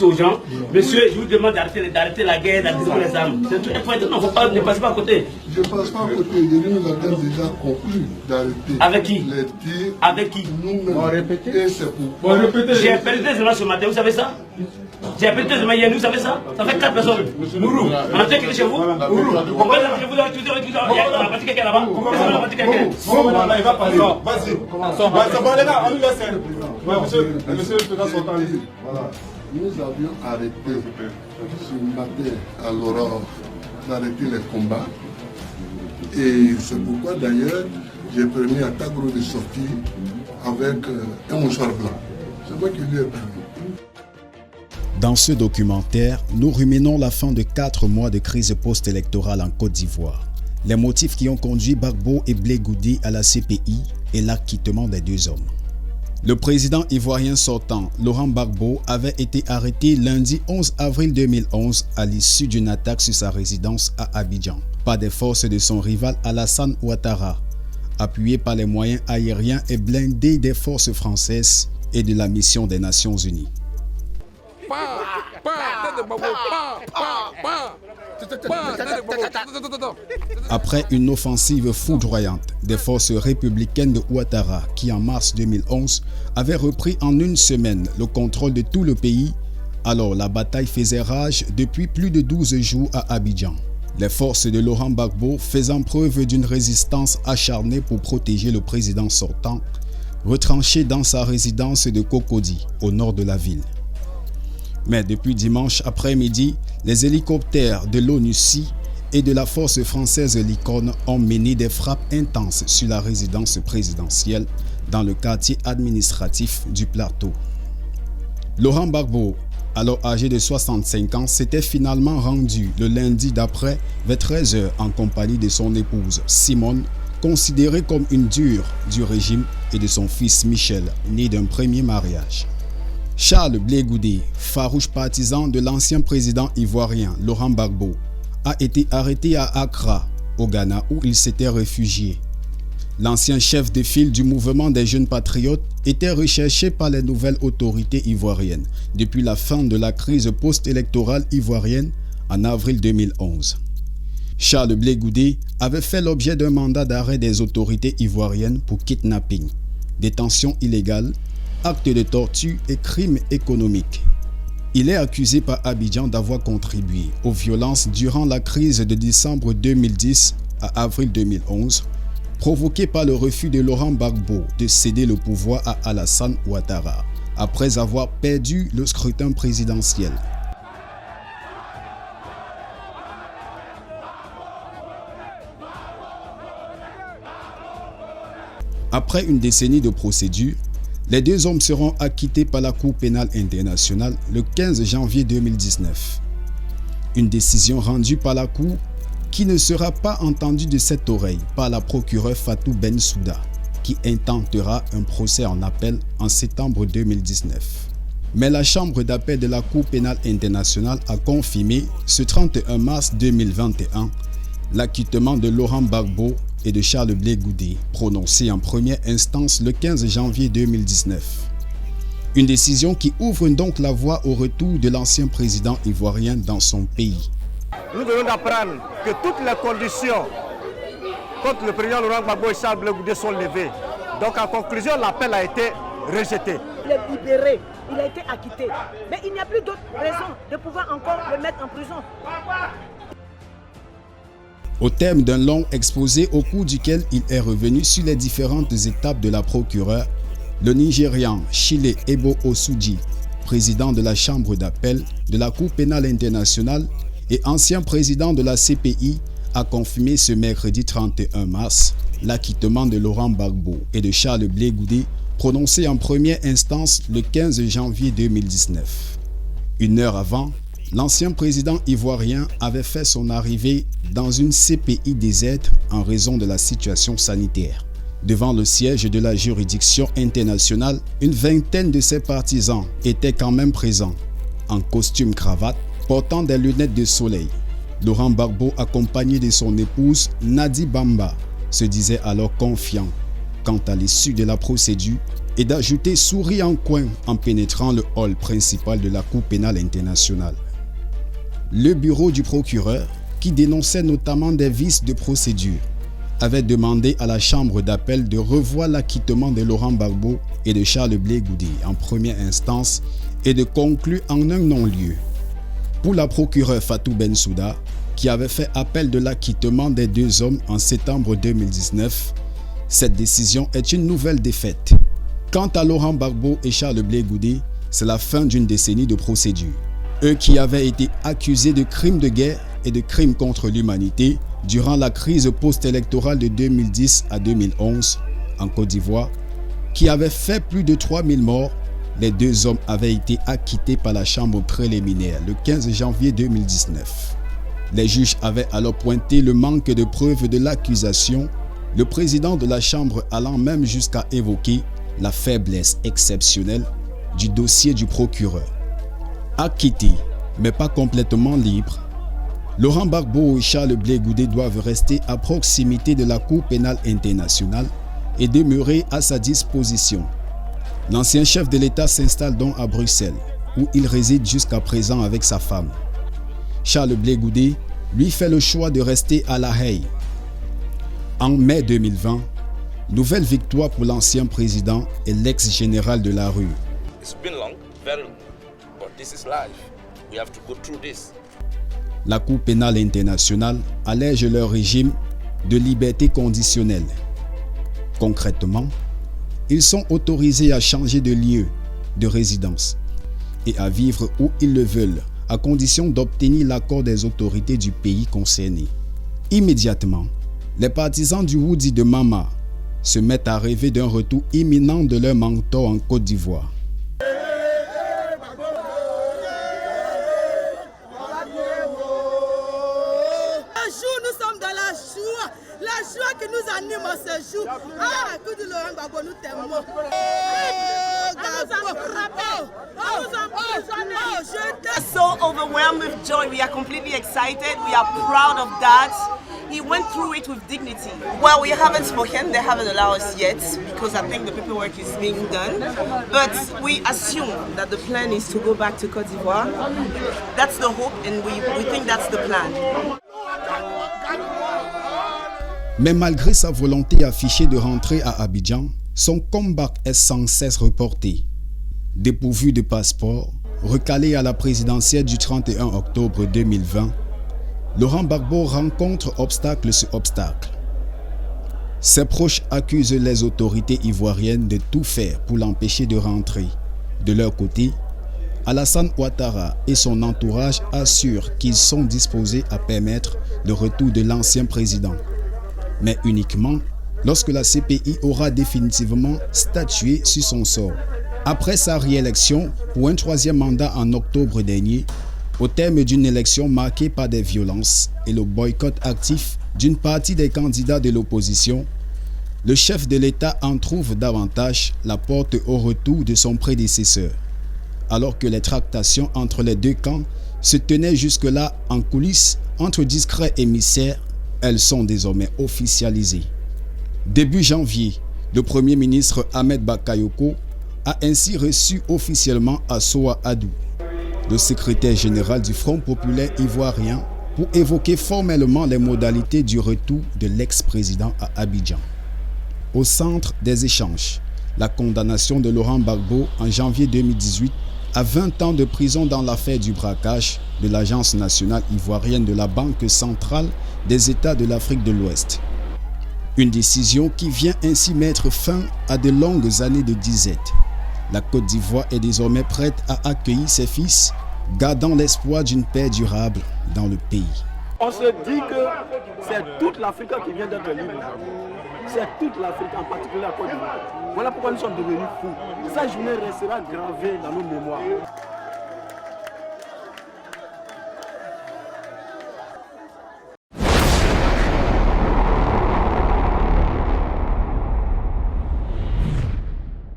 dites aux gens, monsieur, je vous demande d'arrêter la guerre, d'arrêter les armes. C'est tout. Non, ne passez pas à côté. Je ne passe pas à côté. Nous avons déjà conclu d'arrêter. Avec qui? Les tirs. Avec qui? Nous-mêmes. Et c'est pourquoi. J'ai appelé des gens ce matin, vous savez ça? J'ai appelé des gens hier, vous savez ça? Ça fait 4 personnes. Mourou, on a fait chez vous? Mourou, pourquoi vous avez il y a parti quelqu'un là-bas? Pourquoi vous avez parti quelqu'un? Il va passer. Vas-y. Bon, les gars, on lui laisse. Monsieur le président Sultan. Voilà. Nous avions arrêté ce matin à l'aurore d'arrêter les combats. Et c'est pourquoi d'ailleurs j'ai permis à Tagro de sortir avec un mouchoir blanc. C'est moi qui lui ai permis. Dans ce documentaire, nous ruminons la fin de 4 mois de crise post-électorale en Côte d'Ivoire, les motifs qui ont conduit Gbagbo et Blé Goudé à la CPI et l'acquittement des 2 hommes. Le président ivoirien sortant, Laurent Gbagbo, avait été arrêté lundi 11 avril 2011 à l'issue d'une attaque sur sa résidence à Abidjan par des forces de son rival Alassane Ouattara, appuyé par les moyens aériens et blindés des forces françaises et de la mission des Nations Unies. Après une offensive foudroyante des forces républicaines de Ouattara qui en mars 2011 avait repris en une semaine le contrôle de tout le pays, alors la bataille faisait rage depuis plus de 12 jours à Abidjan. Les forces de Laurent Gbagbo faisant preuve d'une résistance acharnée pour protéger le président sortant, retranché dans sa résidence de Cocody, au nord de la ville. Mais depuis dimanche après-midi, les hélicoptères de l'ONUCI et de la force française Licorne ont mené des frappes intenses sur la résidence présidentielle dans le quartier administratif du Plateau. Laurent Gbagbo, alors âgé de 65 ans, s'était finalement rendu le lundi d'après vers 13 h en compagnie de son épouse Simone, considérée comme une dure du régime, et de son fils Michel, né d'un premier mariage. Charles Blé Goudé, farouche partisan de l'ancien président ivoirien Laurent Gbagbo, a été arrêté à Accra, au Ghana, où il s'était réfugié. L'ancien chef de file du mouvement des jeunes patriotes était recherché par les nouvelles autorités ivoiriennes depuis la fin de la crise post-électorale ivoirienne en avril 2011. Charles Blé Goudé avait fait l'objet d'un mandat d'arrêt des autorités ivoiriennes pour kidnapping, détention illégale, actes de torture et crimes économiques. Il est accusé par Abidjan d'avoir contribué aux violences durant la crise de décembre 2010 à avril 2011, provoquée par le refus de Laurent Gbagbo de céder le pouvoir à Alassane Ouattara, après avoir perdu le scrutin présidentiel. Après une décennie de procédure, les 2 hommes seront acquittés par la Cour pénale internationale le 15 janvier 2019. Une décision rendue par la Cour qui ne sera pas entendue de cette oreille par la procureure Fatou Bensouda, qui intentera un procès en appel en septembre 2019. Mais la Chambre d'appel de la Cour pénale internationale a confirmé ce 31 mars 2021 l'acquittement de Laurent Gbagbo et de Charles Blé Goudé, prononcé en première instance le 15 janvier 2019. Une décision qui ouvre donc la voie au retour de l'ancien président ivoirien dans son pays. Nous venons d'apprendre que toutes les conditions contre le président Laurent Gbagbo et Charles Blé Goudé sont levées. Donc en conclusion, l'appel a été rejeté. Il est libéré, il a été acquitté. Mais il n'y a plus d'autre raison de pouvoir encore le mettre en prison. Au terme d'un long exposé au cours duquel il est revenu sur les différentes étapes de la procureure, le Nigérian Chile Ebo Osuji, président de la Chambre d'appel de la Cour pénale internationale et ancien président de la CPI, a confirmé ce mercredi 31 mars l'acquittement de Laurent Gbagbo et de Charles Blé Goudé, prononcé en première instance le 15 janvier 2019. Une heure avant, l'ancien président ivoirien avait fait son arrivée dans une CPI déserte en raison de la situation sanitaire. Devant le siège de la juridiction internationale, une vingtaine de ses partisans étaient quand même présents, en costume cravate, portant des lunettes de soleil. Laurent Gbagbo, accompagné de son épouse Nadi Bamba, se disait alors confiant quant à l'issue de la procédure et d'ajouter souris en coin en pénétrant le hall principal de la Cour pénale internationale. Le bureau du procureur, qui dénonçait notamment des vices de procédure, avait demandé à la chambre d'appel de revoir l'acquittement de Laurent Gbagbo et de Charles Blé Goudé en première instance et de conclure en un non-lieu. Pour la procureure Fatou Bensouda, qui avait fait appel de l'acquittement des deux hommes en septembre 2019, cette décision est une nouvelle défaite. Quant à Laurent Gbagbo et Charles Blé Goudé, c'est la fin d'une décennie de procédure. Eux qui avaient été accusés de crimes de guerre et de crimes contre l'humanité durant la crise post-électorale de 2010 à 2011 en Côte d'Ivoire, qui avait fait plus de 3000 morts, les deux hommes avaient été acquittés par la chambre préliminaire le 15 janvier 2019. Les juges avaient alors pointé le manque de preuves de l'accusation, le président de la chambre allant même jusqu'à évoquer la faiblesse exceptionnelle du dossier du procureur. Acquittés, mais pas complètement libres, Laurent Gbagbo et Charles Blé Goudé doivent rester à proximité de la Cour pénale internationale et demeurer à sa disposition. L'ancien chef de l'État s'installe donc à Bruxelles, où il réside jusqu'à présent avec sa femme. Charles Blé Goudé, lui, fait le choix de rester à La Haye. En mai 2020, nouvelle victoire pour l'ancien président et l'ex-général de la rue. It's been long, very long, but this is life. We have to go through this. La Cour pénale internationale allège leur régime de liberté conditionnelle. Concrètement, ils sont autorisés à changer de lieu de résidence et à vivre où ils le veulent, à condition d'obtenir l'accord des autorités du pays concerné. Immédiatement, les partisans du Woody de Mama se mettent à rêver d'un retour imminent de leur mentor en Côte d'Ivoire. Nous sommes dans la joie qui nous anime en ce jour. Ah, que de Laurent Gbagbo, nous t'aimons. So overwhelmed with joy. We are completely excited. We are proud of that. He went through it with dignity. Well, we haven't spoken. They haven't allowed us yet because I think the paperwork is being done. But we assume that the plan is to go back to Côte d'Ivoire. That's the hope, and we think that's the plan. Mais malgré sa volonté affichée de rentrer à Abidjan, son comeback est sans cesse reporté. Dépourvu de passeport, recalé à la présidentielle du 31 octobre 2020, Laurent Gbagbo rencontre obstacle sur obstacle. Ses proches accusent les autorités ivoiriennes de tout faire pour l'empêcher de rentrer. De leur côté, Alassane Ouattara et son entourage assurent qu'ils sont disposés à permettre le retour de l'ancien président, mais uniquement lorsque la CPI aura définitivement statué sur son sort. Après sa réélection pour un troisième mandat en octobre dernier, au terme d'une élection marquée par des violences et le boycott actif d'une partie des candidats de l'opposition, le chef de l'État en trouve davantage la porte au retour de son prédécesseur. Alors que les tractations entre les deux camps se tenaient jusque-là en coulisses entre discrets émissaires, elles sont désormais officialisées. Début janvier, le Premier ministre Ahmed Bakayoko a ainsi reçu officiellement Assoa Adou, le secrétaire général du Front populaire ivoirien, pour évoquer formellement les modalités du retour de l'ex-président à Abidjan. Au centre des échanges, la condamnation de Laurent Gbagbo en janvier 2018 à 20 ans de prison dans l'affaire du braquage de l'Agence nationale ivoirienne de la Banque centrale des États de l'Afrique de l'Ouest. Une décision qui vient ainsi mettre fin à de longues années de disette. La Côte d'Ivoire est désormais prête à accueillir ses fils, gardant l'espoir d'une paix durable dans le pays. On se dit que c'est toute l'Afrique qui vient d'être libre. C'est toute l'Afrique, en particulier la Côte d'Ivoire. Voilà pourquoi nous sommes devenus fous. Cette journée restera gravée dans nos mémoires.